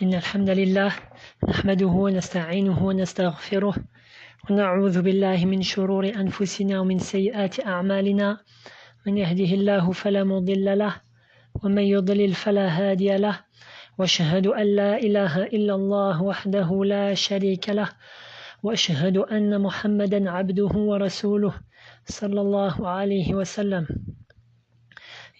إن الحمد لله نحمده ونستعينه ونستغفره ونعوذ بالله من شرور أنفسنا ومن سيئات أعمالنا من يهده الله فلا مضل له ومن يضلل فلا هادي له وأشهد أن لا إله إلا الله وحده لا شريك له وأشهد أن محمدا عبده ورسوله صلى الله عليه وسلم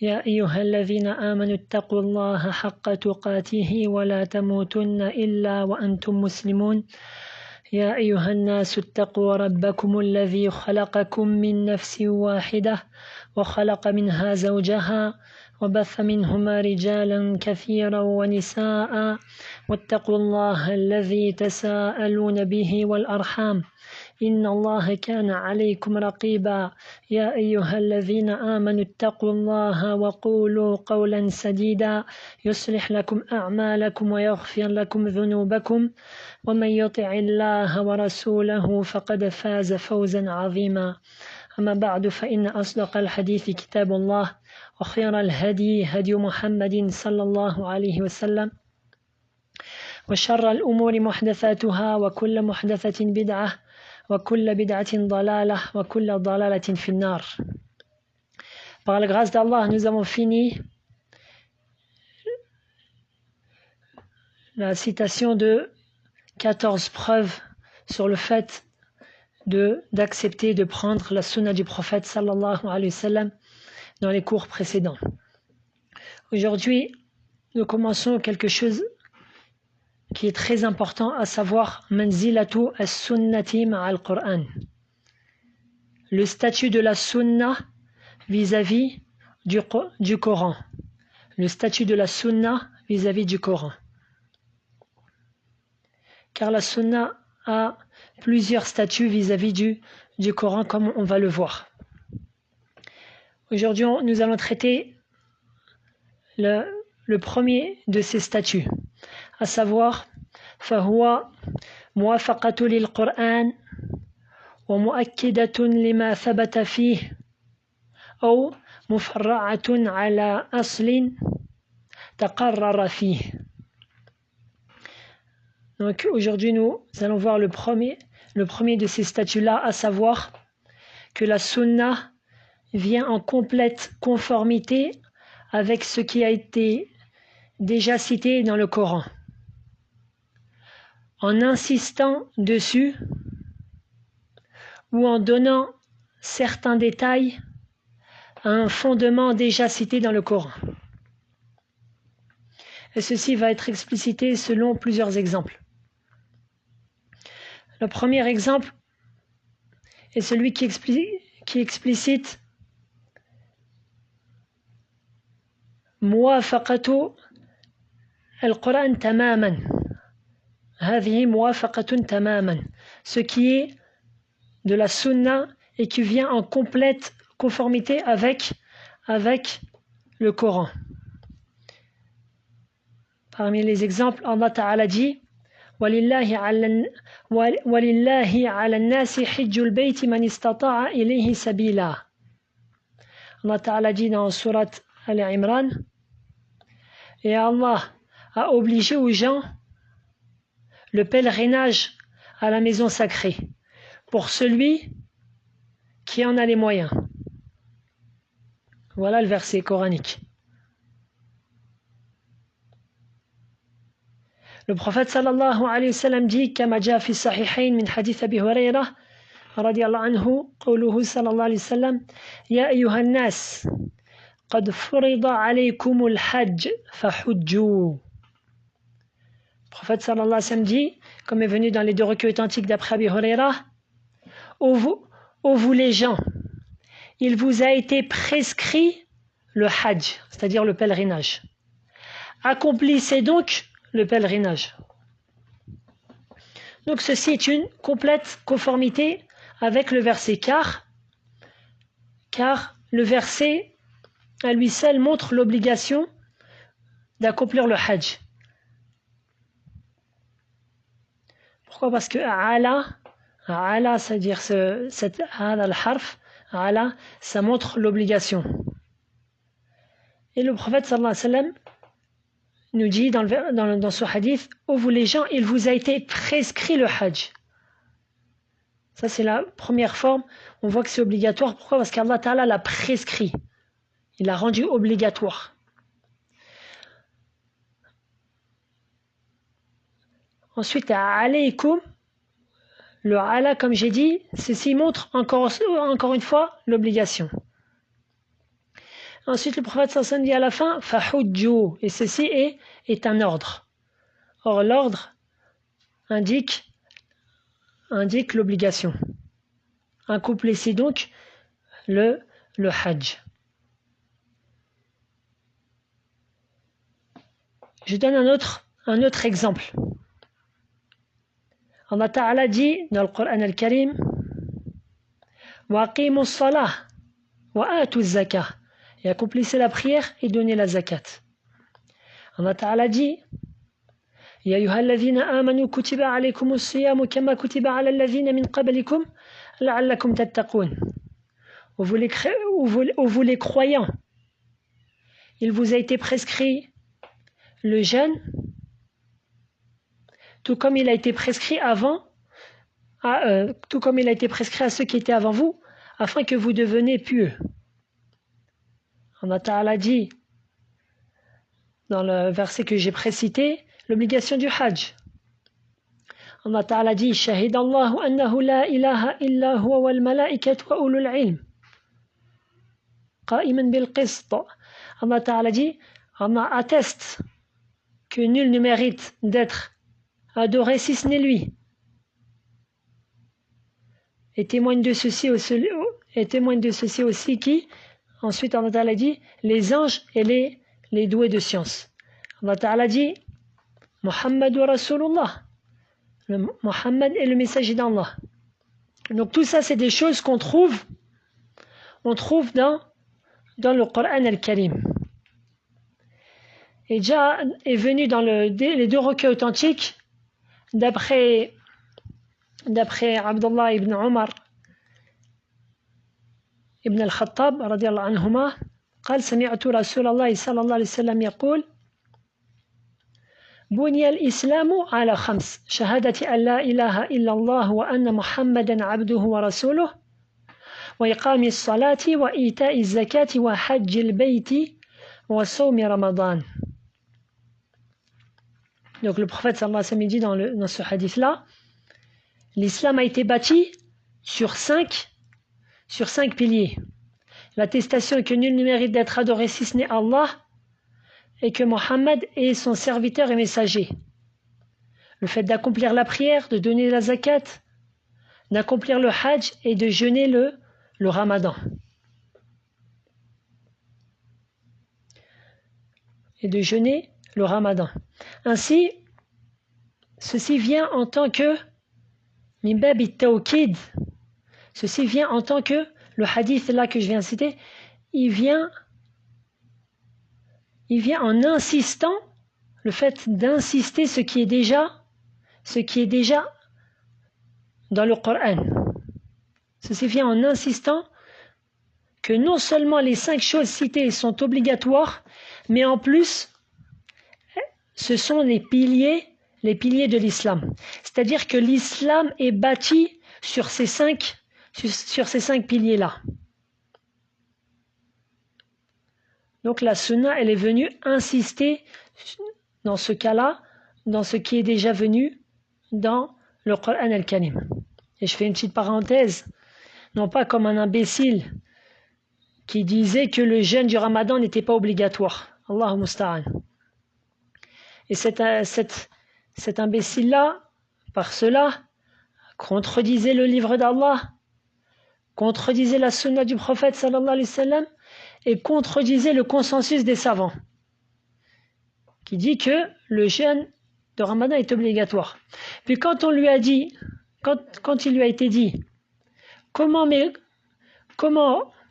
يا أيها الذين آمنوا اتقوا الله حق تقاته ولا تموتن إلا وأنتم مسلمون يا أيها الناس اتقوا ربكم الذي خلقكم من نفس واحدة وخلق منها زوجها وبث منهما رجالا كثيرا ونساء واتقوا الله الذي تساءلون به والأرحام إن الله كان عليكم رقيبا يا أيها الذين آمنوا اتقوا الله وقولوا قولا سديدا يصلح لكم أعمالكم ويغفر لكم ذنوبكم ومن يطع الله ورسوله فقد فاز فوزا عظيما أما بعد فإن أصدق الحديث كتاب الله وخير الهدي هدي محمد صلى الله عليه وسلم وشر الأمور محدثاتها وكل محدثة بدعة وكل بدعة ضلالة وكل ضلالة في النار. Par la grâce d'Allah, nous avons fini la citation de 14 preuves sur le fait d'accepter de prendre la sunna du prophète sallallahu alayhi wa sallam dans les cours précédents. Aujourd'hui, nous commençons quelque chose qui est très important, à savoir manzilatu as-sunnati ma'al Qur'an. Le statut de la sunna vis-à-vis du Coran. Le statut de la sunna vis-à-vis du Coran. Car la sunna a plusieurs statuts vis-à-vis du Coran, comme on va le voir. Aujourd'hui, nous allons traiter le premier de ces statuts, à savoir فهو موافقة للقرآن ومؤكدة لما ثبت فيه أو مفرعة على أصل تقرر فيه. Donc aujourd'hui nous allons voir le premier de ces statuts-là, à savoir que la sunna vient en complète conformité avec ce qui a été déjà cité dans le Coran, en insistant dessus ou en donnant certains détails à un fondement déjà cité dans le Coran. Et ceci va être explicité selon plusieurs exemples. Le premier exemple est celui qui explicite موافقة القرآن تماما. هذه موافقة تماما. Ce qui est de la sunna et qui vient en complète conformité avec le Coran. Parmi les exemples, Allah Ta'ala dit وَلِلَّهِ عَلَى النَّاسِ حِجُّ الْبَيْتِ مَنِ اسْتَطَاعَ إِلَيْهِ سَبِيلًا. Allah Ta'ala dit dans Surat Al-Imran, et Allah a obligé aux gens le pèlerinage à la maison sacrée pour celui qui en a les moyens. Voilà le verset coranique. Le prophète sallallahu alayhi wa sallam dit كما جاء في الصحيحين من حديث أبي هريرة رضي الله عنه قوله صلى الله عليه وسلم يا أيها الناس قد فرض عليكم الحج فحجوا. Le prophète sallallahu alayhi wa sallam dit, comme est venu dans les deux recueils authentiques d'après Abi Huraira, ô vous les gens, il vous a été prescrit le hajj, c'est-à-dire le pèlerinage. Accomplissez donc le pèlerinage. Donc ceci est une complète conformité avec le verset, car le verset à lui seul montre l'obligation d'accomplir le hajj. Pourquoi? Parce que ala, c'est-à-dire cette al-harf, ala, ça montre l'obligation. Et le prophète sallallahu alayhi wa sallam nous dit dans ce hadith, ô vous les gens, il vous a été prescrit le hajj. Ça c'est la première forme, on voit que c'est obligatoire. Pourquoi? Parce qu'Allah Ta'ala l'a prescrit, il l'a rendu obligatoire. Ensuite, alaykum, le ala, comme j'ai dit, ceci montre encore une fois l'obligation. Ensuite, le prophète sallallahu dit à la fin, fahujju, et ceci est un ordre. Or, l'ordre indique l'obligation. Accomplissez donc le hajj. Je donne un autre exemple. Allah Ta'ala dit dans le Coran al-Karim, wa aqimu as-salah wa atu az-zakah, et accomplissez la prière et donnez la zakat. Allah Ta'ala dit, ya ayyuhalladhina amanu kutiba alaykumus siyamu kama kutiba ala alladhina min qablikum la'allakum tattaqun. Ô vous les croyants, il vous a été prescrit le jeûne, tout comme il a été prescrit à ceux qui étaient avant vous, afin que vous deveniez pieux. Allah Ta'ala dit, dans le verset que j'ai précité, l'obligation du hajj. Allah Ta'ala dit, Shahidallahu annahu la ilaha illa huwa wal malaikatu wa ulul ilm. Qa'iman bil qist. Allah Ta'ala dit, Allah atteste que nul ne mérite d'être adoré si ce n'est lui. Et témoigne de ceci aussi qui, ensuite Allah Ta'ala dit, les anges et les doués de science. Allah Ta'ala dit, Muhammad wa Rasulullah. Muhammad est le messager d'Allah. Donc tout ça, c'est des choses qu'on trouve dans le Coran al-Karim. Et déjà est venu dans les deux recueils authentiques, d'après Abdullah ibn Omar ibn al-Khattab radiyallahu anhuma, قال سمعت رسول الله صلى الله عليه وسلم يقول بني الإسلام على 5 شهادة أن لا إله إلا الله وأن محمدا عبده ورسوله وإقام الصلاة وإيتاء الزكاة وحج البيت وصوم رمضان. Donc le prophète sallallahu alayhi wa sallam dit dans ce hadith-là, l'islam a été bâti sur cinq piliers. L'attestation que nul ne mérite d'être adoré si ce n'est Allah, et que Mohammed est son serviteur et messager. Le fait d'accomplir la prière, de donner la zakat, d'accomplir le hajj et de jeûner le ramadan. Ainsi, ceci vient en tant que le hadith là que je viens de citer, il vient en insistant, le fait d'insister ce qui est déjà dans le Coran. Ceci vient en insistant que non seulement les 5 choses citées sont obligatoires, mais en plus, ce sont les piliers de l'islam. C'est-à-dire que l'islam est bâti sur ces 5 piliers-là. Donc la sunna, elle est venue insister dans ce cas-là, dans ce qui est déjà venu dans le Coran al-Karim. Et je fais une petite parenthèse, non pas comme un imbécile qui disait que le jeûne du ramadan n'était pas obligatoire. Allahu musta'an. Et cet imbécile-là, par cela, contredisait le livre d'Allah, contredisait la sunna du prophète sallallahu alayhi wa sallam, et contredisait le consensus des savants, qui dit que le jeûne de Ramadan est obligatoire. Puis quand il lui a été dit, comment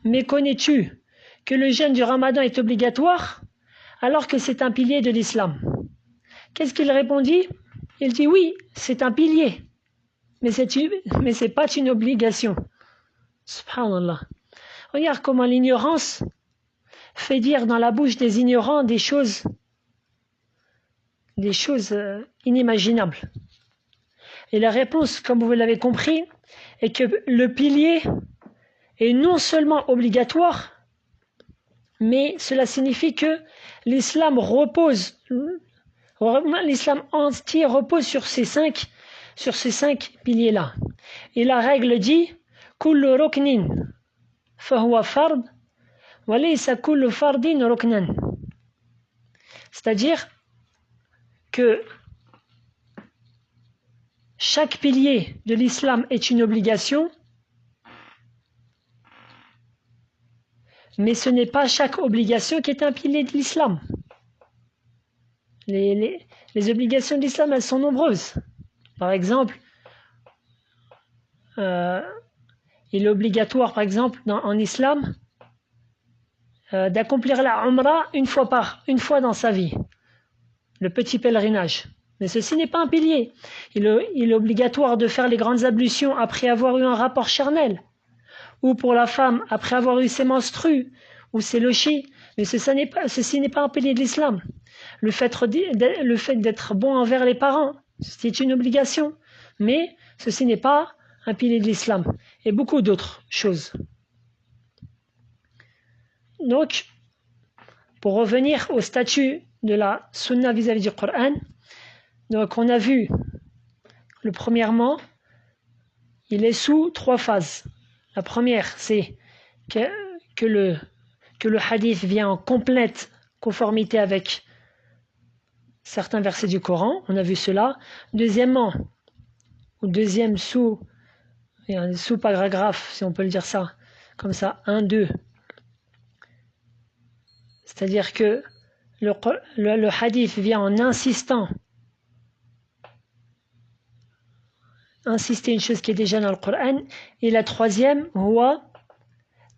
méconnais-tu que le jeûne du Ramadan est obligatoire, alors que c'est un pilier de l'islam? Qu'est-ce qu'il répondit? Il dit oui, c'est un pilier, mais c'est pas une obligation. Subhanallah. Regarde comment l'ignorance fait dire dans la bouche des ignorants des choses des choses inimaginables. Et la réponse, comme vous l'avez compris, est que le pilier est non seulement obligatoire, mais cela signifie que l'islam entier repose sur ces cinq piliers-là. Et la règle dit kullu ruknin fahuwa fard wa laysa kullu fardin ruknan. C'est-à-dire que chaque pilier de l'islam est une obligation, mais ce n'est pas chaque obligation qui est un pilier de l'islam. Les obligations de l'islam, elles sont nombreuses. Par exemple, il est obligatoire, par exemple, en islam, d'accomplir la umrah une fois dans sa vie, le petit pèlerinage. Mais ceci n'est pas un pilier. Il est obligatoire de faire les grandes ablutions après avoir eu un rapport charnel, ou pour la femme après avoir eu ses menstrues ou ses lochis. Mais ceci n'est pas un pilier de l'islam. Le fait d'être bon envers les parents, c'est une obligation. Mais ceci n'est pas un pilier de l'islam. Et beaucoup d'autres choses. Donc, pour revenir au statut de la sunna vis-à-vis du Coran, donc on a vu, premièrement, il est sous 3 phases. La première, c'est que le hadith vient en complète conformité avec certains versets du Coran, on a vu cela. Deuxièmement, ou deuxième sous-paragraphe, si on peut le dire ça, comme ça, 1, 2. C'est-à-dire que le hadith vient en insister une chose qui est déjà dans le Coran. Et la troisième, huwa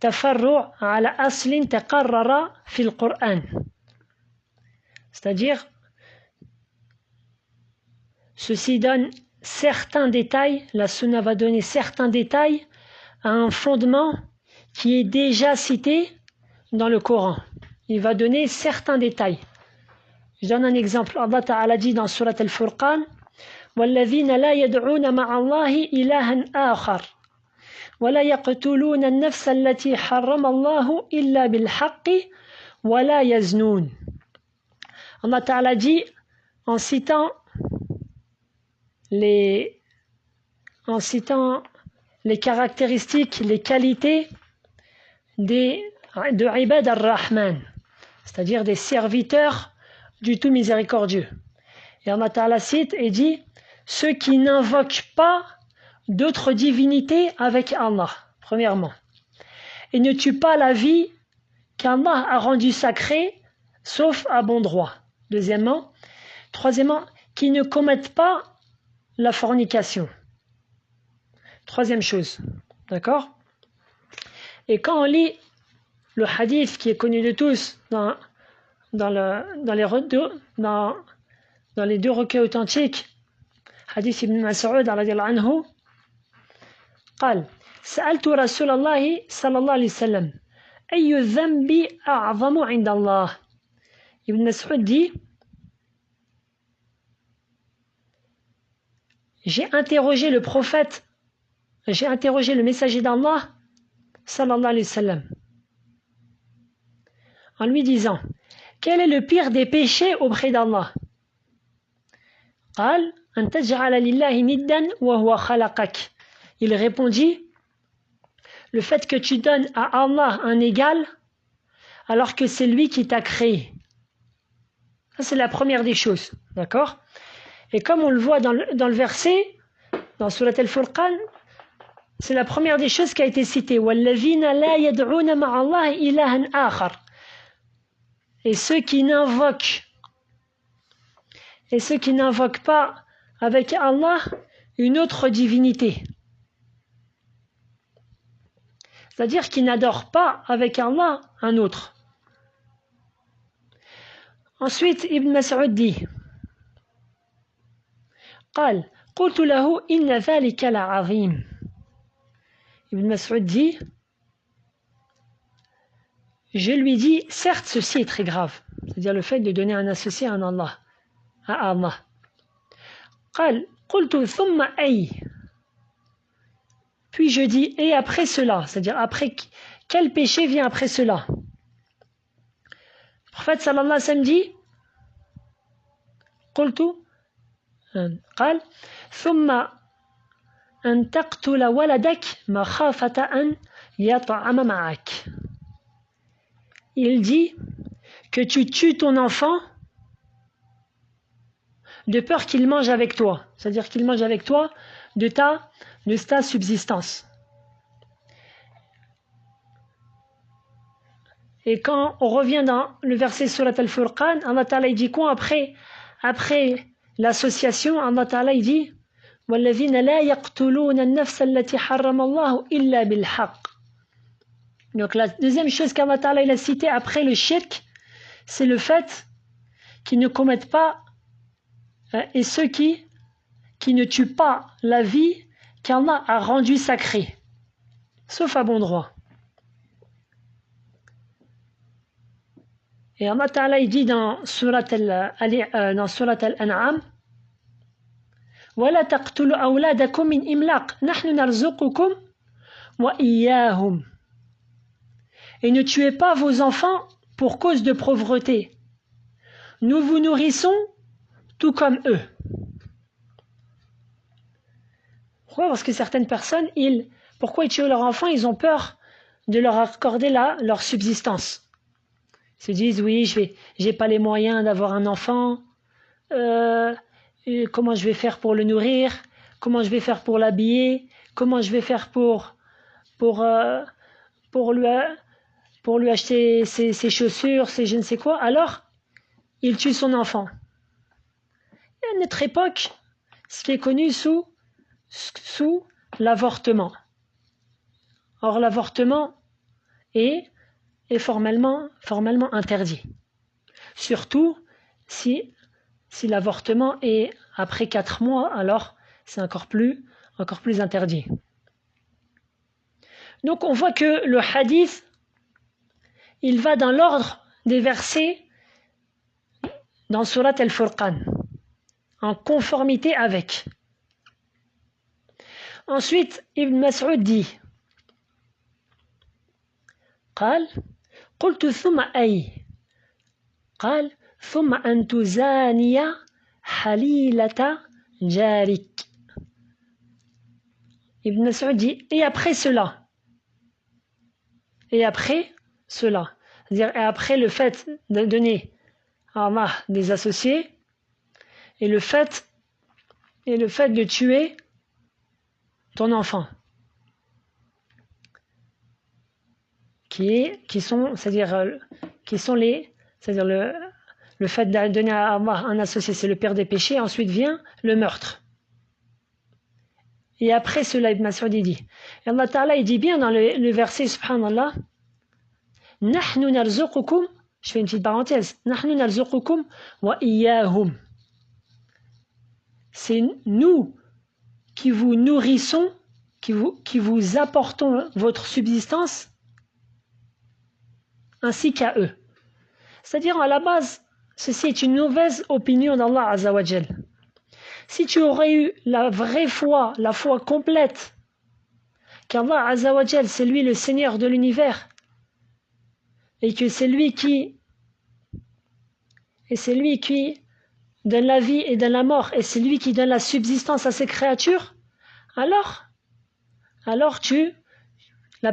tafarru' ala aslin taqarrara fil Coran. C'est-à-dire, ceci donne certains détails, la sunna va donner certains détails à un fondement qui est déjà cité dans le Coran. Il va donner certains détails. Je donne un exemple. Allah Ta'ala dit dans Surat Al-Furqan, وَالَّذِينَ لَا يَدْعُونَ مَعَ اللَّهِ إِلَهًا آخَرَ وَلَا يَقْتُلُونَ النَّفْسَ الَّتِي حَرَّمَ اللَّهُ إِلَّا بِالْحَقِّ وَلَا يَزْنُونَ. Allah Ta'ala dit, en citant les caractéristiques, les qualités de Ibad ar-Rahman, c'est-à-dire des serviteurs du tout miséricordieux. Et Allah Ta'ala cite et dit, ceux qui n'invoquent pas d'autres divinités avec Allah, premièrement, et ne tuent pas la vie qu'Allah a rendue sacrée, sauf à bon droit. Deuxièmement. Troisièmement, qui ne commettent pas la fornication. Troisième chose. D'accord? Et quand on lit le hadith qui est connu de tous dans les deux recueils authentiques, hadith ibn Mas'ud radiyallahu anhu, قال سألت رسول الله صلى الله عليه وسلم أي الذنب أعظم عند الله. Ibn Mas'ud dit, j'ai interrogé le messager d'Allah sallallahu alayhi wa sallam en lui disant, quel est le pire des péchés auprès d'Allah? قال أن تجعل لله ندا وهو خلقك. Il répondit, le fait que tu donnes à Allah un égal alors que c'est lui qui t'a créé. Ça, c'est la première des choses, d'accord? Et comme on le voit dans le verset, dans Surat Al-Furqan, c'est la première des choses qui a été citée. وَالَّذِينَ لَا يَدْعُونَ مَعَ اللَّهِ إِلَهًا آخَرَ. Et ceux qui n'invoquent pas avec Allah une autre divinité. C'est-à-dire qui n'adorent pas avec Allah un autre. Ensuite, Ibn Mas'ud dit, قال قلت له إن ذلك لعظيم. Ibn Mas'ud dit, je lui dis, certes ceci est très grave, c'est-à-dire le fait de donner un associé à un Allah, à Allah. قال قلت ثم أي. Puis je dis et après cela, c'est-à-dire après quel péché vient après cela. Le prophète sallallahu alayhi wa sallam dit قلت قال ثم أن تقتل ولدك مخافة أن يطعم معك. Il dit que tu tues ton enfant de peur qu'il mange avec toi, c'est-à-dire qu'il mange avec toi de ta subsistance. Et quand on revient dans le verset Surat Al-Furqan, Allah Ta'ala dit quoi après l'association, Allah Ta'ala dit وَالَّذِينَ لَا يَقْتُلُونَ النَّفْسَ الَّتِي حَرَّمَ اللَّهُ إِلَّا بِالْحَقِّ. Donc la deuxième chose qu'Allah Ta'ala il a cité après le shirk, c'est le fait qu'ils ne commettent pas et ceux qui ne tuent pas la vie qu'Allah a rendue sacrée, sauf à bon droit. Et Allah Ta'ala il dit dans Surat Al-An'am وَلَا تَقْتُلُوا أَوْلَادَكُمْ مِنْ إِمْلَاقٍ نَحْنُ نَرْزُقُكُمْ وَإِيَّاهُمْ. Et ne tuez pas vos enfants pour cause de pauvreté. Nous vous nourrissons tout comme eux. Pourquoi? Parce que certaines personnes, pourquoi ils tuent leurs enfants? Ils ont peur de leur accorder leur subsistance. Ils se disent, oui, j'ai pas les moyens d'avoir un enfant, comment je vais faire pour le nourrir, comment je vais faire pour l'habiller, comment je vais faire pour lui acheter ses chaussures, ses je ne sais quoi. Alors, il tue son enfant. Et à notre époque, ce qui est connu sous l'avortement. Or, l'avortement est formellement interdit. Surtout si l'avortement est après 4 mois, alors c'est encore plus interdit. Donc on voit que le hadith, il va dans l'ordre des versets dans Surat Al-Furqan, en conformité avec. Ensuite, Ibn Mas'ud dit قال قلت ثم أي قال ثم أن تزاني حليلة جارك. Ibn Mas'ud dit et après cela, c'est-à-dire et après le fait de donner à Allah des associés et le fait de tuer ton enfant, c'est-à-dire le fait de donner à Allah un associé, c'est le père des péchés. Ensuite vient le meurtre. Et après cela, Ibn Mas'ud dit, et Allah Ta'ala il dit bien dans le verset subhanallah, nahnu narzuqukum, je fais une petite parenthèse, nahnu narzuqukum wa iyyahum. C'est nous qui vous nourrissons, qui vous apportons votre subsistance, ainsi qu'à eux. C'est-à-dire, à la base, ceci est une mauvaise opinion d'Allah Azza wa Jal. Si tu aurais eu la vraie foi, la foi complète, qu'Allah Azza wa Jal, c'est lui le Seigneur de l'univers, et que c'est lui qui donne la vie et donne la mort, et c'est lui qui donne la subsistance à ses créatures, alors la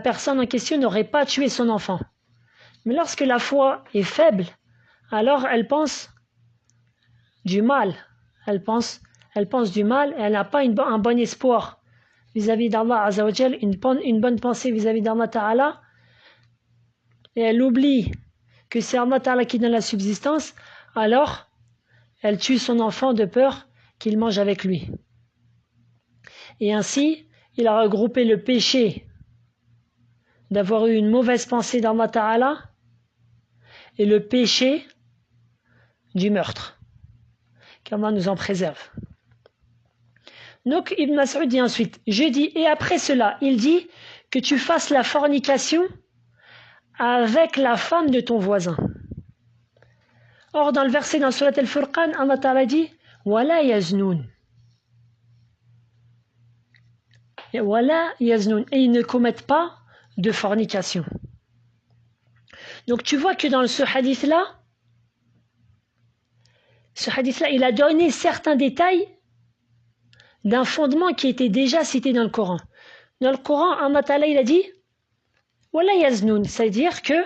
personne en question n'aurait pas tué son enfant. Mais lorsque la foi est faible, alors elle pense du mal. Elle pense du mal et elle n'a pas un bon espoir vis-à-vis d'Allah Azza wa Jal, une bonne pensée vis-à-vis d'Allah Ta'ala. Et elle oublie que c'est Allah Ta'ala qui donne la subsistance, alors elle tue son enfant de peur qu'il mange avec lui. Et ainsi, il a regroupé le péché d'avoir eu une mauvaise pensée d'Allah Ta'ala et le péché du meurtre. Qu'Allah nous en préserve. Donc Ibn Mas'ud dit ensuite, je dis, et après cela, il dit que tu fasses la fornication avec la femme de ton voisin. Or, dans le verset dans Surat Al-Furqan, Allah Ta'ala dit « Wala yaznoun ». Wala yaznoun. Et ils ne commettent pas de fornication. Donc tu vois que dans ce hadith-là, il a donné certains détails d'un fondement qui était déjà cité dans le Coran. Dans le Coran, Allah Ta'ala, il a dit « Wala yaznoun », c'est-à-dire que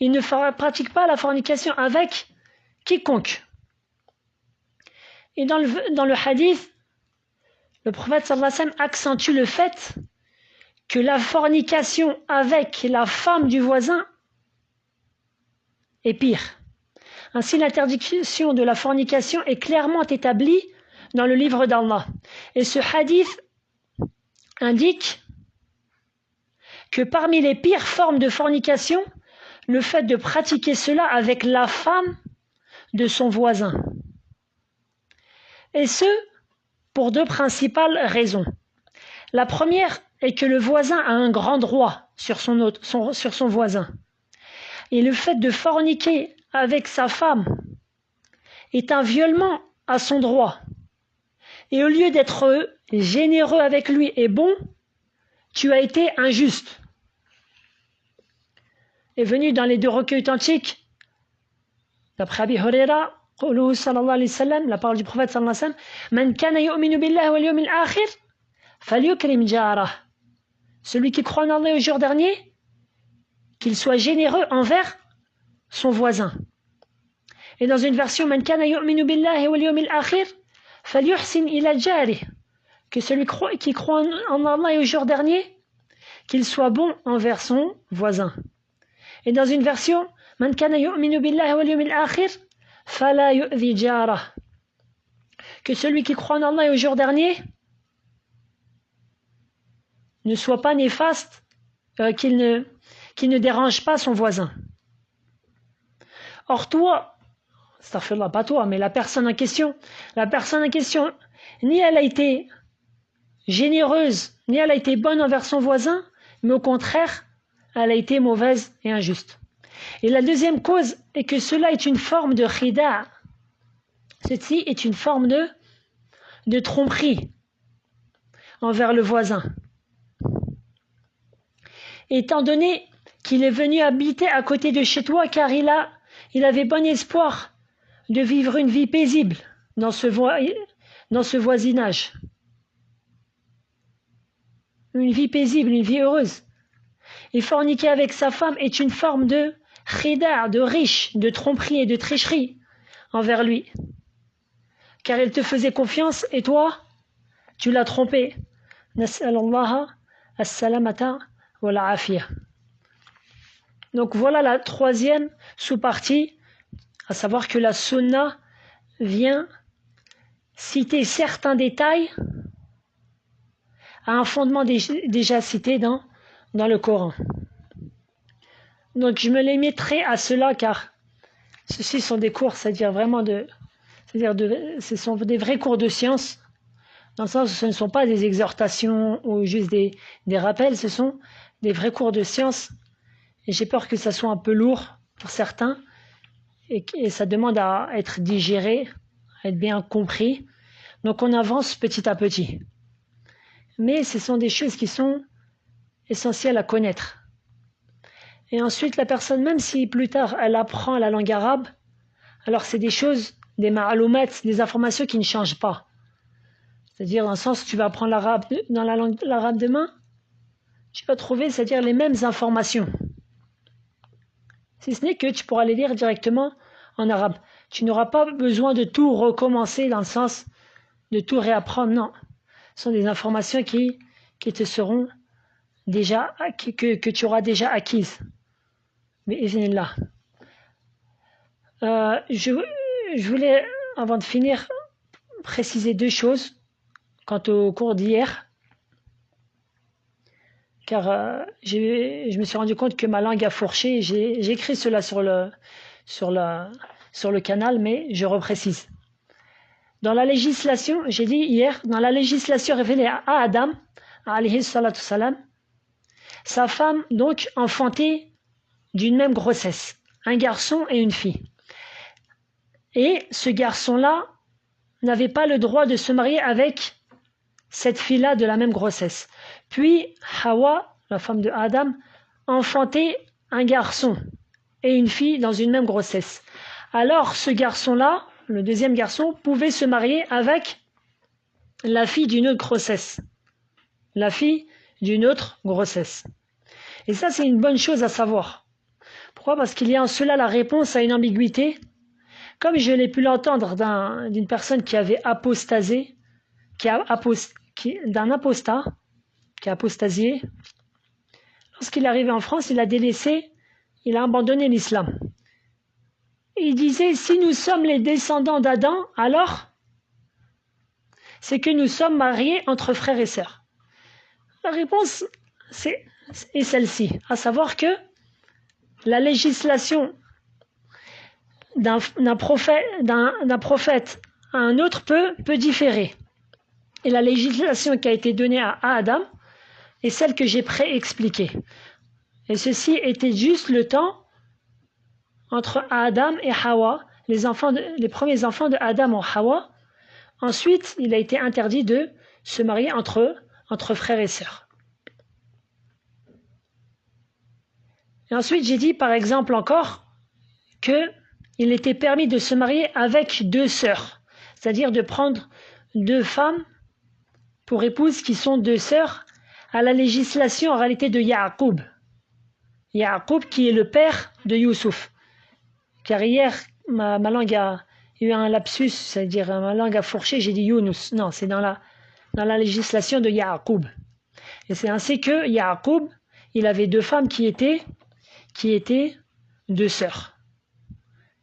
il ne pratique pas la fornication avec quiconque. Et dans le hadith, le prophète sallallahu alayhi wa sallam accentue le fait que la fornication avec la femme du voisin est pire. Ainsi, l'interdiction de la fornication est clairement établie dans le livre d'Allah. Et ce hadith indique que parmi les pires formes de fornication, le fait de pratiquer cela avec la femme de son voisin. Et ce, pour deux principales raisons. La première est que le voisin a un grand droit sur son voisin. Et le fait de forniquer avec sa femme est un violement à son droit. Et au lieu d'être généreux avec lui et bon, tu as été injuste. Est venu dans les deux recueils authentiques, d'après Abi Huraira, sallallahu alayhi wa sallam, la parole du prophète sallallahu alayhi wa sallam, Man kana yu'minu billahi wal yawmil akhir, falyukrim jarah. Celui qui croit en Allah au jour dernier, qu'il soit généreux envers son voisin. Et dans une version, Man kana yu'minu billahi wal yawmil akhir, falyuhsin ila jarih. Que celui qui croit en Allah et au jour dernier, qu'il soit bon envers son voisin. Et dans une version, Man kana yu'minu billahi wal yawmil akhir, fala yu'dhi jarah. Que celui qui croit en Allah et au jour dernier ne soit pas néfaste, qu'il ne dérange pas son voisin. Or toi, astaghfirullah, pas toi, mais la personne en question, ni elle a été généreuse, ni elle a été bonne envers son voisin, mais au contraire, elle a été mauvaise et injuste. Et la deuxième cause est que cela est une forme de khida'. Ceci est une forme de tromperie envers le voisin. Étant donné qu'il est venu habiter à côté de chez toi car il avait bon espoir de vivre une vie paisible dans ce voisinage. Une vie paisible, une vie heureuse. Et forniquer avec sa femme est une forme de khida', de riche, de tromperie et de tricherie envers lui. Car il te faisait confiance et toi, tu l'as trompé. Nas'alallaha as-salamata wa l'afiyah. Donc voilà la troisième sous-partie, à savoir que la sunna vient citer certains détails à un fondement déjà cité dans le Coran. Donc je me limiterai à cela car ceci sont des cours, c'est-à-dire vraiment ce sont des vrais cours de science, dans le sens où ce ne sont pas des exhortations ou juste des rappels, ce sont des vrais cours de science. Et j'ai peur que ça soit un peu lourd pour certains et ça demande à être digéré, à être bien compris. Donc on avance petit à petit. Mais ce sont des choses qui sont essentielles à connaître. Et ensuite, la personne, même si plus tard elle apprend la langue arabe, alors c'est des choses, des ma'loumat, des informations qui ne changent pas. C'est-à-dire dans le sens où tu vas apprendre l'arabe dans l'arabe demain, tu vas trouver, c'est-à-dire les mêmes informations. Si ce n'est que tu pourras les lire directement en arabe. Tu n'auras pas besoin de tout recommencer dans le sens de tout réapprendre, non. Ce sont des informations qui te seront déjà, que tu auras déjà acquises. Mais iznillah. Je voulais, avant de finir, préciser deux choses quant au cours d'hier. Car je me suis rendu compte que ma langue a fourché. J'ai écrit cela sur le canal, mais je reprécise. Dans la législation, j'ai dit hier, dans la législation révélée à Adam, alayhi salatu salam, sa femme donc enfantait d'une même grossesse, un garçon et une fille. Et ce garçon-là n'avait pas le droit de se marier avec cette fille-là de la même grossesse. Puis Hawa, la femme de Adam, a enfanté un garçon et une fille dans une même grossesse. Alors ce garçon-là, le deuxième garçon, pouvait se marier avec la fille d'une autre grossesse. La fille d'une autre grossesse. Et ça, c'est une bonne chose à savoir. Pourquoi? Parce qu'il y a en cela la réponse à une ambiguïté. Comme je l'ai pu l'entendre d'une personne qui avait apostasé, d'un apostat, qui a apostasié. Lorsqu'il est arrivé en France, il a délaissé, il a abandonné l'islam. Il disait, si nous sommes les descendants d'Adam, alors c'est que nous sommes mariés entre frères et sœurs. La réponse est celle-ci, à savoir que la législation d'un prophète à un autre peut différer. Et la législation qui a été donnée à Adam est celle que j'ai pré-expliquée. Et ceci était juste le temps entre Adam et Hawa, les premiers enfants de Adam et Hawa. Ensuite, il a été interdit de se marier entre frères et sœurs. Et ensuite, j'ai dit par exemple encore qu'il était permis de se marier avec deux sœurs, c'est-à-dire de prendre deux femmes pour épouses qui sont deux sœurs à la législation en réalité de Ya'qub. Ya'qub qui est le père de Youssouf. Car hier, ma langue a eu un lapsus, c'est-à-dire ma langue a fourché, j'ai dit Younous. Non, c'est dans la législation de Ya'qub. Et c'est ainsi que Ya'qub, il avait deux femmes qui étaient deux sœurs.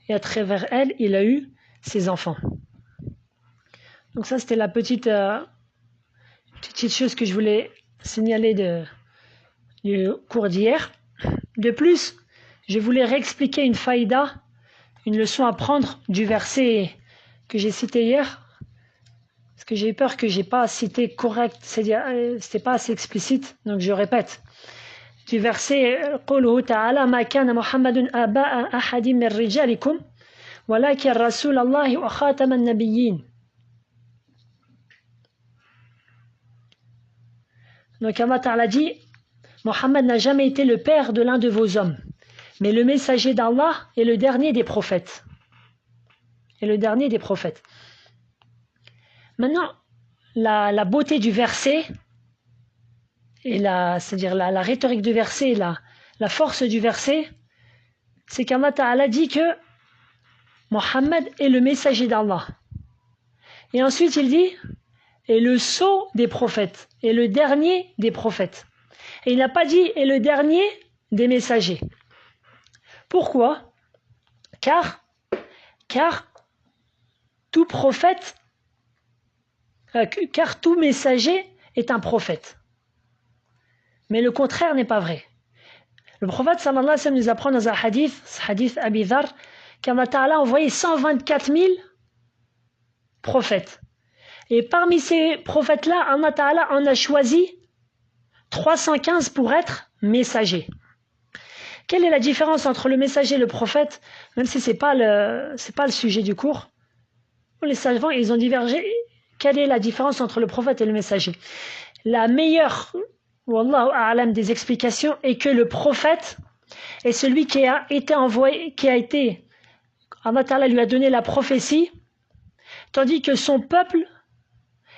Et à travers elles, il a eu ses enfants. Donc ça, c'était la petite chose que je voulais signaler du cours d'hier. De plus, je voulais réexpliquer une faïda, une leçon à prendre du verset que j'ai cité hier, parce que j'ai eu peur que j'ai pas cité correct, c'est-à-dire c'était pas assez explicite, donc je répète. Du verset قوله تعالى ما كان محمد آباء أحد من رجالكم ولكن رسول الله وخاتم النبيين. Donc Allah Ta'ala dit, Mohammed n'a jamais été le père de l'un de vos hommes, mais le messager d'Allah est le dernier des prophètes. Maintenant, la beauté du verset, et c'est-à-dire la rhétorique du verset, la force du verset, c'est qu'Allah Ta'ala dit que Mohammed est le messager d'Allah. Et ensuite il dit, est le sceau des prophètes, est le dernier des prophètes. Et il n'a pas dit est le dernier des messagers. Pourquoi? Car tout prophète, car tout messager est un prophète. Mais le contraire n'est pas vrai. Le prophète sallallahu alayhi wa sallam nous apprend dans un hadith Abi Dhar, qu'Allah Ta'ala a envoyé 124 000 prophètes. Et parmi ces prophètes-là, Allah Ta'ala en a choisi 315 pour être messagers. Quelle est la différence entre le messager et le prophète? Même si c'est pas le sujet du cours. Les savants, ils ont divergé. Quelle est la différence entre le prophète et le messager? La meilleure, wallahu a'lam, des explications est que le prophète est celui qui a été envoyé, Allah Ta'ala lui a donné la prophétie, tandis que son peuple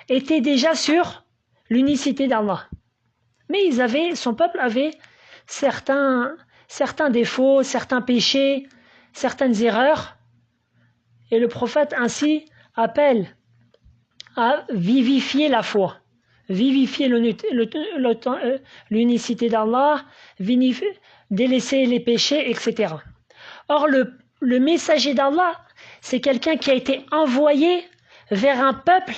était déjà sur l'unicité d'Allah. Mais son peuple avait certains défauts, certains péchés, certaines erreurs. Et le prophète ainsi appelle à vivifier la foi, vivifier l'unicité d'Allah, délaisser les péchés, etc. Or, le messager d'Allah, c'est quelqu'un qui a été envoyé vers un peuple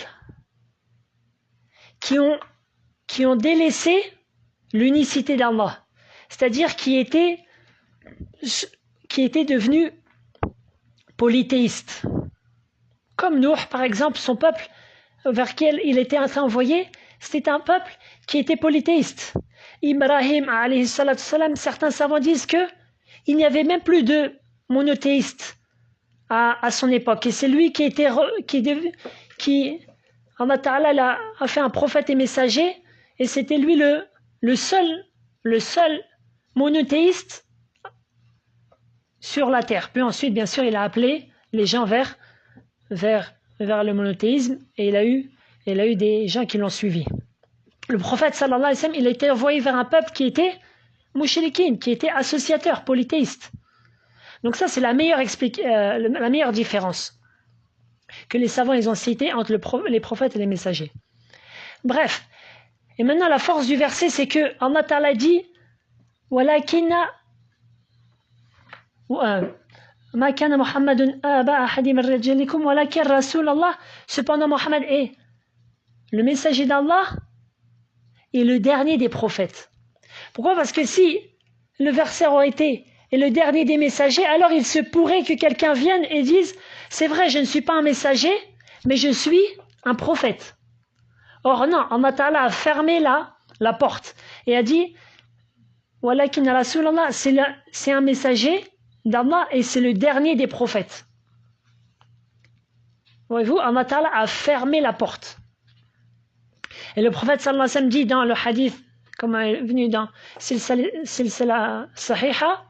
qui ont délaissé l'unicité d'Allah, c'est-à-dire qui étaient devenus polythéistes. Comme Nuh, par exemple, son peuple vers lequel il était envoyé, c'était un peuple qui était polythéiste. Ibrahim, alayhi salatu salam, certains savants disent qu'il n'y avait même plus de monothéistes à son époque. Et c'est lui qui Allah Ta'ala a fait un prophète et messager, et c'était lui le seul monothéiste sur la terre. Puis ensuite, bien sûr, il a appelé les gens vers le monothéisme, et il a eu des gens qui l'ont suivi. Le prophète sallallahu alayhi wa sallam, il a été envoyé vers un peuple qui était mushrikin, qui était associateur, polythéiste. Donc ça, c'est la meilleure différence que les savants ils ont cité entre les prophètes et les messagers. Bref, et maintenant la force du verset, c'est que Allah Ta'ala dit وَلَكِنَّ مَا كَانَ مُحَمَّدٌ آبَا أَحَدٍ مِّن رِجَالِكُمْ وَلَكِنْ رَسُولَ اللَّهِ. Cependant, Mohammed est le messager d'Allah et le dernier des prophètes. Pourquoi? Parce que si le verset aurait été et le dernier des messagers, alors il se pourrait que quelqu'un vienne et dise c'est vrai, je ne suis pas un messager, mais je suis un prophète. Or non, Allah Ta'ala a fermé la porte et a dit Walakin Rasulallah, c'est un messager d'Allah et c'est le dernier des prophètes. Voyez-vous, Allah Ta'ala a fermé la porte. Et le prophète sallallahu alayhi wa sallam dit dans le hadith, comme est venu dans Silsila Sahiha,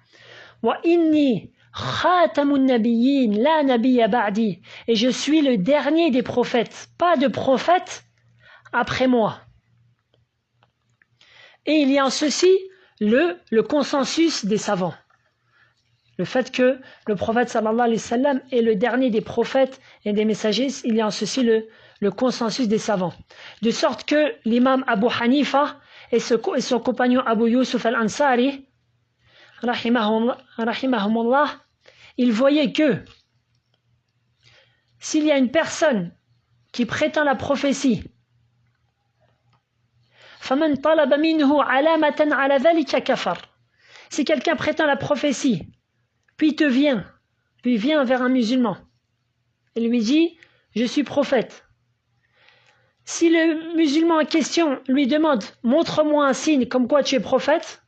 wa inni khatamun nabiyyin la nabiyya ba'di, et je suis le dernier des prophètes, pas de prophète après moi. Et il y a en ceci le consensus des savants. Le fait que le prophète sallallahu alayhi wa sallam est le dernier des prophètes et des messagers, il y a en ceci le consensus des savants. De sorte que l'imam Abu Hanifa et son compagnon Abu Yusuf al-Ansari, rahimahumullah, ils voyaient que s'il y a une personne qui prétend la prophétie, فَمَنْ طَلَبَ مِنْهُ عَلَامَةً عَلَى ذَلِكَ كَفَرَ. Si quelqu'un prétend la prophétie, puis vient vers un musulman et lui dit « Je suis prophète ». Si le musulman en question lui demande « Montre-moi un signe comme quoi tu es prophète,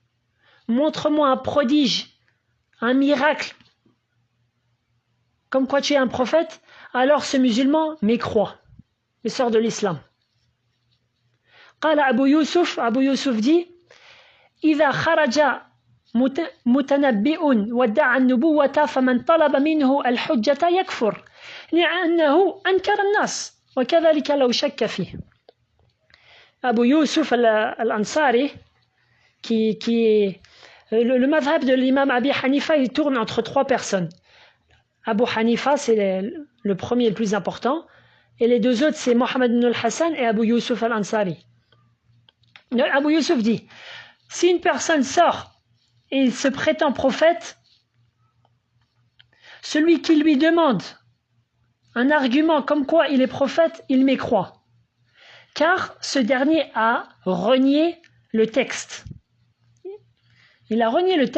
montre-moi un prodige, un miracle comme quoi tu es un prophète », alors ce musulman mécroit et sort de l'islam. قال Abu Yusuf dit إذا خرج متنبئ وادعى النبوة فمن طلب منه الحجة يكفر لأنه أنكر الناس وكذلك لو شك فيه. Abu Yusuf al-Ansari, qui est le madhab de l'imam Abi Hanifa, il tourne entre trois personnes. Abu Hanifa, c'est le premier et le plus important, et les deux autres, c'est Mohammed ibn al-Hassan et Abu Yusuf al-Ansari. Abu Yusuf dit, si une personne sort et il se prétend prophète, celui qui lui demande un argument comme quoi il est prophète, il mécroit. Car ce dernier a renié le texte. Il a renié les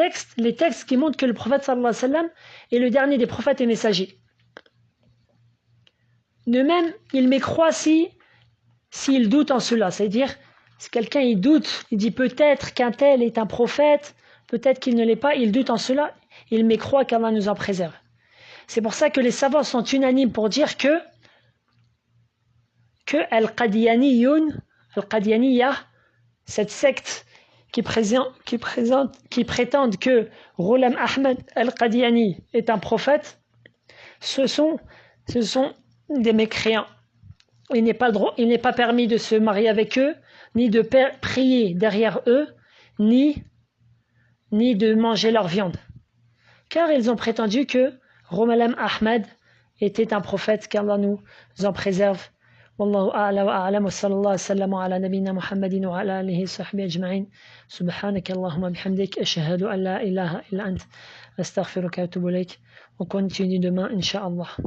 textes qui montrent que le prophète sallallahu alayhi wa sallam est le dernier des prophètes et messagers. De même, il mécroit s'il doute en cela, c'est-à-dire si quelqu'un il doute, il dit peut-être qu'un tel est un prophète, peut-être qu'il ne l'est pas, il doute en cela, il mécroit qu'Allah nous en préserve. C'est pour ça que les savants sont unanimes pour dire que Al-Qadiyaniyya, cette secte qui prétendent que Ghulam Ahmad Al-Qadiyani est un prophète, ce sont des mécréants. Il n'est pas permis de se marier avec eux, ni de prier derrière eux, ni de manger leur viande. Car ils ont prétendu que Ghulam Ahmad était un prophète, qu'Allah nous en préserve. والله أعلى وأعلم وصلى الله وسلم على نبينا محمد وعلى آله وصحبه أجمعين سبحانك اللهم بحمدك أشهد أن لا إله إلا أنت أستغفرك وأتوب إليك. On continue demain, Inch'Allah.